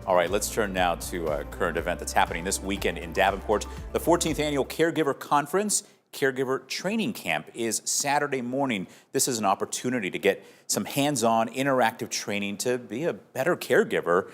All right, let's turn now to a current event that's happening this weekend in Davenport. The 14th Annual Caregiver Conference Caregiver Training Camp is Saturday morning. This is an opportunity to get some hands-on interactive training to be a better caregiver.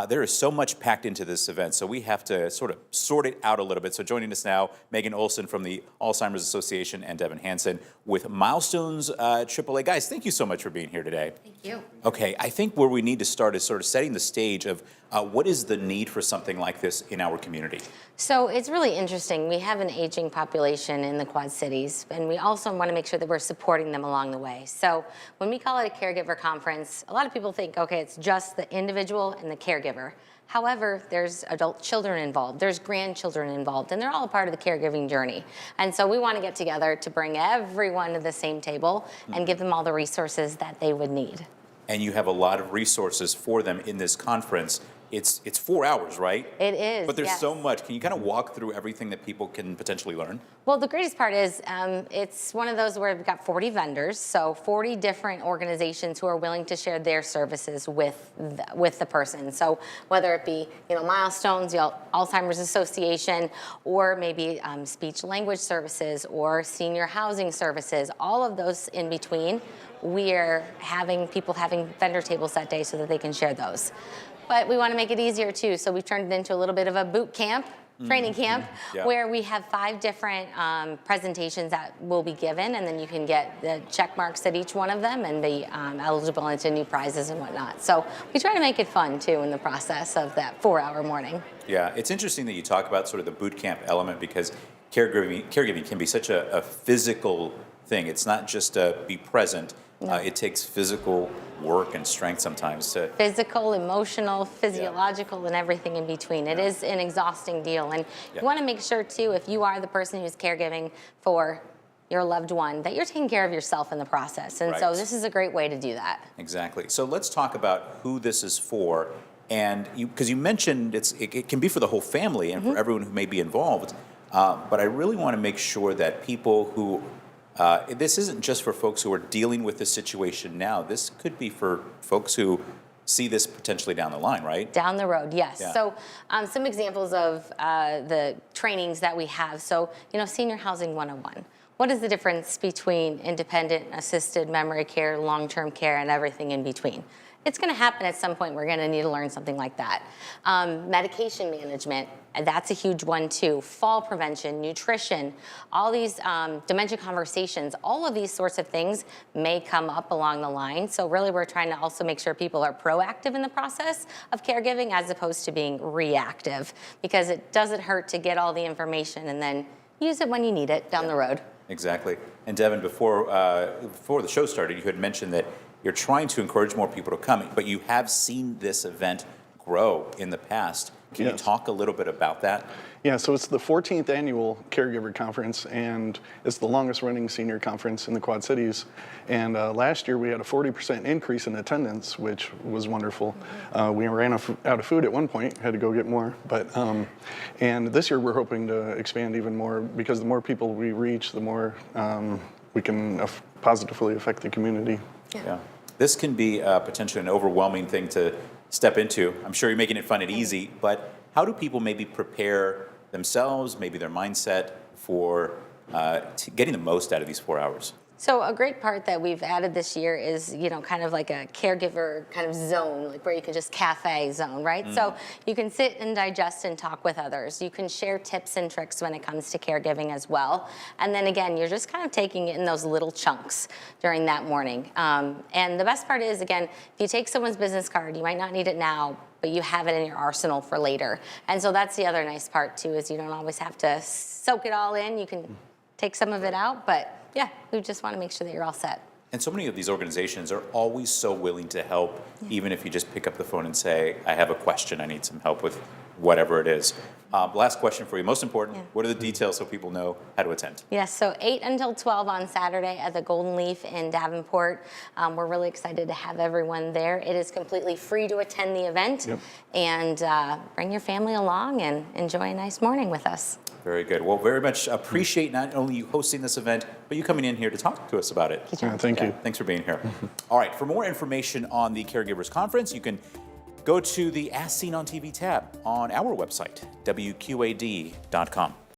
There is so much packed into this event, so we have to sort of sort it out a little bit. So joining us now, Megan Olson from the Alzheimer's Association and Devin Hansen with Milestones AAA. Guys, thank you so much for being here today. Thank you. Okay, I think where we need to start is sort of setting the stage of what is the need for something like this in our community? So it's really interesting. We have an aging population in the Quad Cities, and we also want to make sure that we're supporting them along the way. So when we call it a caregiver conference, a lot of people think, okay, it's just the individual and the caregiver. However, there's adult children involved, there's grandchildren involved, and they're all a part of the caregiving journey. And so we want to get together to bring everyone to the same table and give them all the resources that they would need. And you have a lot of resources for them in this conference. It's 4 hours, right? It is, but there's yes. so much. Can you kind of walk through everything that people can potentially learn? Well, the greatest part is it's one of those where we've got 40 vendors, so 40 different organizations who are willing to share their services with the person. So whether it be Milestones, the Alzheimer's Association, or maybe speech language services or senior housing services, all of those in between, we are having people having vendor tables that day so that they can share those. But we want to make it easier too, so we've turned it into a little bit of a boot camp, training camp, where we have 5 different presentations that will be given, and then you can get the check marks at each one of them and be eligible into new prizes and whatnot. So we try to make it fun too in the process of that 4-hour morning. Yeah, it's interesting that you talk about sort of the boot camp element, because caregiving can be such a physical thing. It's not just be present. No. It takes physical work and strength sometimes to... Physical, emotional, physiological, and everything in between. It is an exhausting deal. And you want to make sure, too, if you are the person who's caregiving for your loved one, that you're taking care of yourself in the process. And so this is a great way to do that. Exactly. So let's talk about who this is for. And because you mentioned it can be for the whole family and for everyone who may be involved. But I really want to make sure that people who... this isn't just for folks who are dealing with this situation now. This could be for folks who see this potentially down the line, right? Down the road, yes. Yeah. So some examples of the trainings that we have. So, Senior Housing 101. What is the difference between independent, assisted, memory care, long-term care, and everything in between? It's going to happen at some point. We're going to need to learn something like that. Medication management, that's a huge one too. Fall prevention, nutrition, all these dementia conversations, all of these sorts of things may come up along the line. So really we're trying to also make sure people are proactive in the process of caregiving as opposed to being reactive, because it doesn't hurt to get all the information and then use it when you need it down the road. Exactly. And Devin, before the show started, you had mentioned that you're trying to encourage more people to come, but you have seen this event grow in the past. Can you talk a little bit about that? Yeah, so it's the 14th Annual Caregiver Conference, and it's the longest running senior conference in the Quad Cities. And last year we had a 40% increase in attendance, which was wonderful. We ran out of food at one point, had to go get more. But and this year we're hoping to expand even more, because the more people we reach, the more we can positively affect the community. Yeah. This can be potentially an overwhelming thing to step into. I'm sure you're making it fun and easy, but how do people maybe prepare themselves, maybe their mindset for getting the most out of these 4 hours? So a great part that we've added this year is, kind of like a caregiver kind of zone, like where you can just cafe zone, right? So you can sit and digest and talk with others. You can share tips and tricks when it comes to caregiving as well. And then again, you're just kind of taking it in those little chunks during that morning. And the best part is, again, if you take someone's business card, you might not need it now, but you have it in your arsenal for later. And so that's the other nice part too, is you don't always have to soak it all in. You can take some of it out, but yeah, we just want to make sure that you're all set. And so many of these organizations are always so willing to help, even if you just pick up the phone and say, I have a question, I need some help with whatever it is. Last question for you, most important, what are the details so people know how to attend? Yes, so 8 until 12 on Saturday at the Golden Leaf in Davenport. We're really excited to have everyone there. It is completely free to attend the event, and bring your family along and enjoy a nice morning with us. Very good. Well, very much appreciate not only you hosting this event, but you coming in here to talk to us about it. Thank you. Thanks for being here. All right, for more information on the Caregivers Conference, you can go to the As Seen on TV tab on our website, WQAD.com.